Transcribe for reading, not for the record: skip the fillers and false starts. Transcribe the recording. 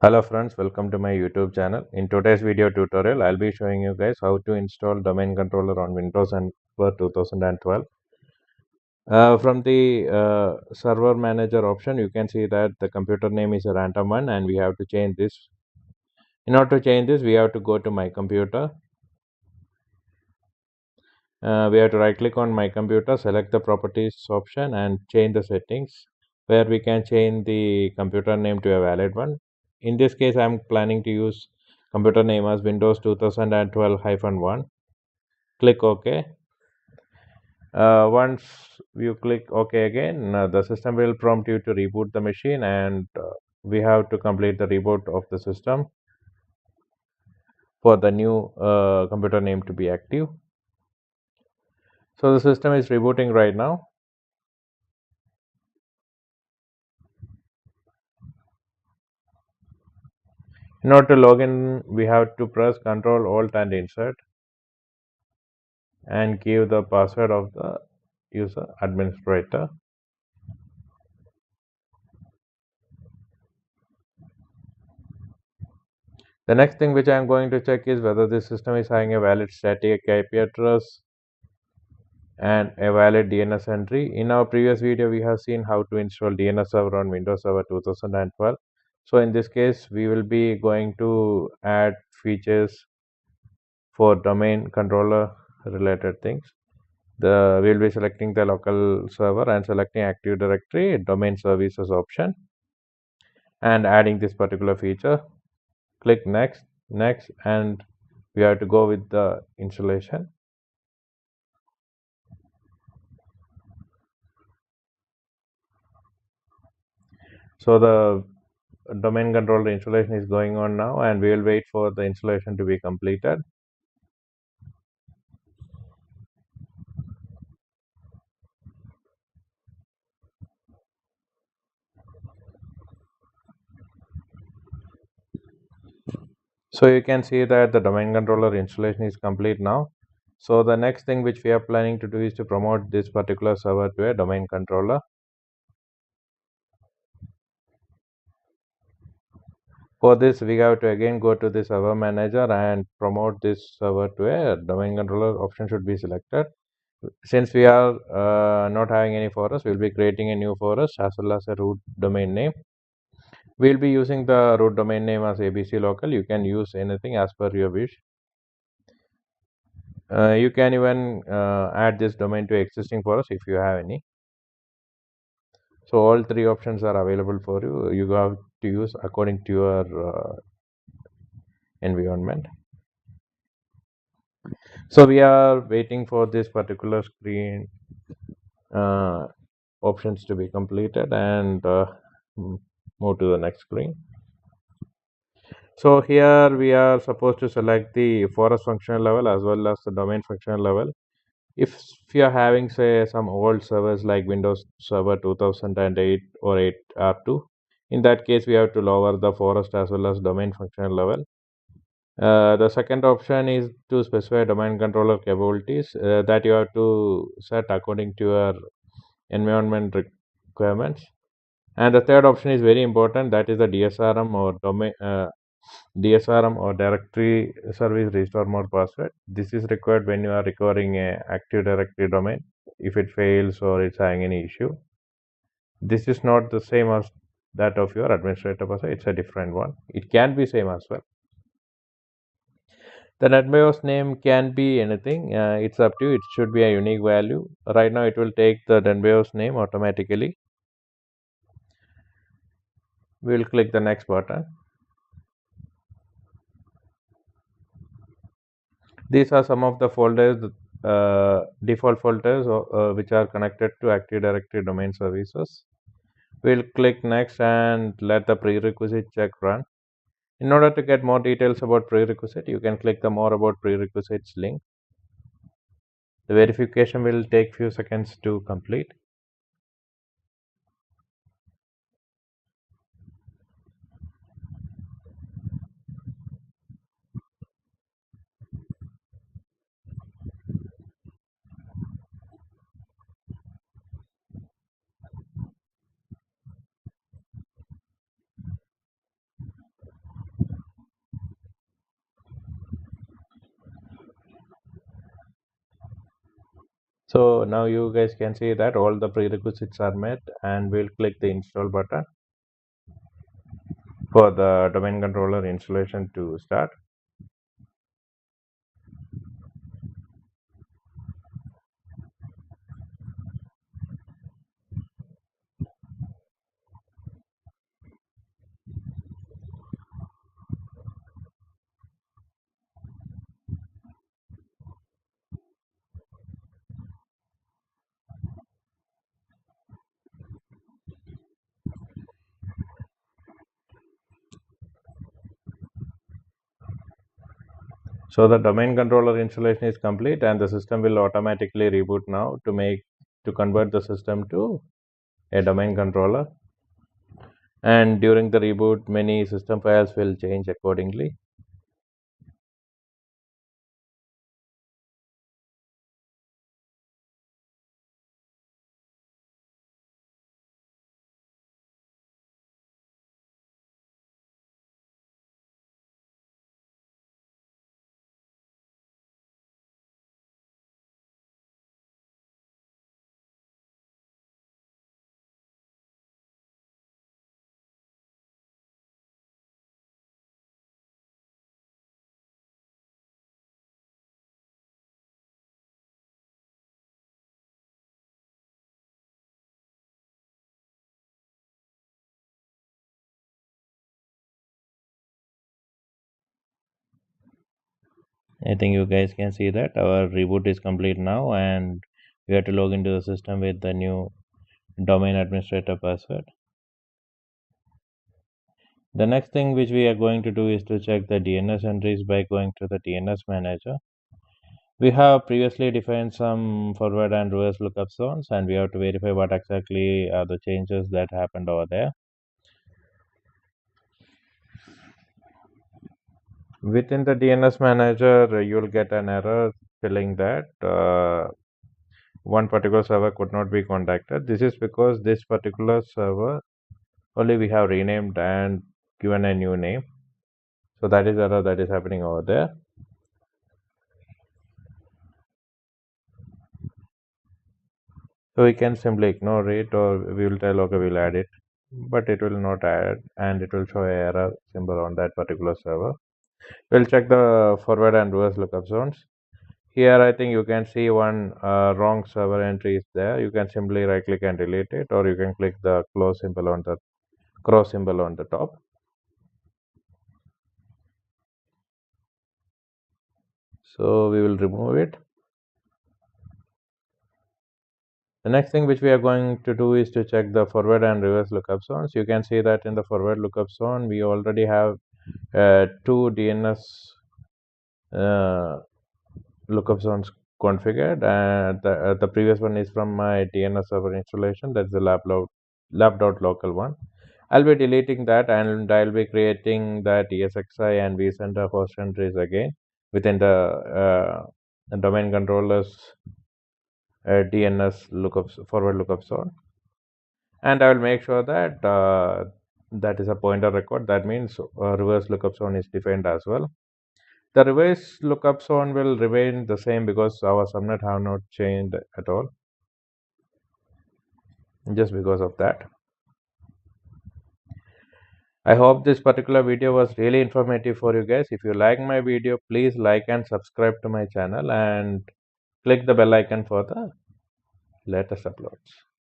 Hello friends, welcome to my YouTube channel. In today's video tutorial, I'll be showing you guys how to install domain controller on Windows and for 2012. From the server manager option, you can see that the computer name is a random one and we have to change this. In order to change this, we have to go to my computer. We have to right click on my computer, select the properties option and change the settings where we can change the computer name to a valid one. In this case, I'm planning to use computer name as Windows 2012-1. Click OK. Once you click OK again, the system will prompt you to reboot the machine and we have to complete the reboot of the system for the new computer name to be active. So the system is rebooting right now. In order to log in, we have to press Ctrl Alt and Insert and give the password of the user administrator. The next thing which I am going to check is whether this system is having a valid static IP address and a valid DNS entry. In our previous video, we have seen how to install DNS server on Windows Server 2012. So in this case, we will be going to add features for domain controller related things. We'll be selecting the local server and selecting Active Directory domain services option and adding this particular feature. Click next, and we have to go with the installation. So the domain controller installation is going on now, and we will wait for the installation to be completed. So you can see that the domain controller installation is complete now. So the next thing which we are planning to do is to promote this particular server to a domain controller. For this, we have to again go to the server manager and promote this server to a domain controller option should be selected. Since we are not having any for us, we'll be creating a new for us as well as a root domain name. We'll be using the root domain name as ABC local. You can use anything as per your wish. You can even add this domain to existing for us if you have any. So all three options are available for you. You have to use according to your environment. So we are waiting for this particular screen options to be completed and move to the next screen. So here we are supposed to select the forest functional level as well as the domain functional level. If you are having say some old servers like Windows Server 2008 or 8R2, in that case we have to lower the forest as well as domain functional level. The second option is to specify domain controller capabilities that you have to set according to your environment requirements. And the third option is very important, that is the DSRM or DSRM or directory service restore more password. This is required when you are recovering a active directory domain if it fails or it's having any issue. This is not the same as that of your administrator password, it's a different one. It can be same as well. The NetBIOS name can be anything. It's up to you. It should be a unique value. Right now, it will take the NetBIOS name automatically. We will click the next button. These are some of the folders, default folders, which are connected to Active Directory domain services. We'll click next and let the prerequisite check run. In order to get more details about prerequisite, you can click the more about prerequisites link. The verification will take few seconds to complete. So now you guys can see that all the prerequisites are met, and we'll click the install button for the domain controller installation to start. So the domain controller installation is complete, and the system will automatically reboot now to convert the system to a domain controller. And during the reboot, many system files will change accordingly. I think you guys can see that our reboot is complete now, and we have to log into the system with the new domain administrator password. The next thing which we are going to do is to check the DNS entries by going to the DNS manager. We have previously defined some forward and reverse lookup zones, and we have to verify what exactly are the changes that happened over there. Within the DNS manager, you'll get an error telling that one particular server could not be contacted. This is because this particular server only we have renamed and given a new name. So that is the error that is happening over there. So we can simply ignore it, or we will tell okay we'll add it, but it will not add, and it will show a error symbol on that particular server. We'll check the forward and reverse lookup zones. Here I think you can see one wrong server entry is there. You can simply right click and delete it, or you can click the close symbol on the cross symbol on the top. So we will remove it. The next thing which we are going to do is to check the forward and reverse lookup zones. You can see that in the forward lookup zone, we already have two DNS lookup zones configured. The previous one is from my DNS server installation. That's the lab.local one. I'll be deleting that, and I'll be creating that ESXi and vCenter host entries again within the domain controllers DNS lookups forward lookup zone. And I will make sure that that is a pointer record. That means reverse lookup zone is defined as well. The reverse lookup zone will remain the same because our subnet have not changed at all. Just because of that. I hope this particular video was really informative for you guys. If you like my video, please like and subscribe to my channel and click the bell icon for the latest uploads.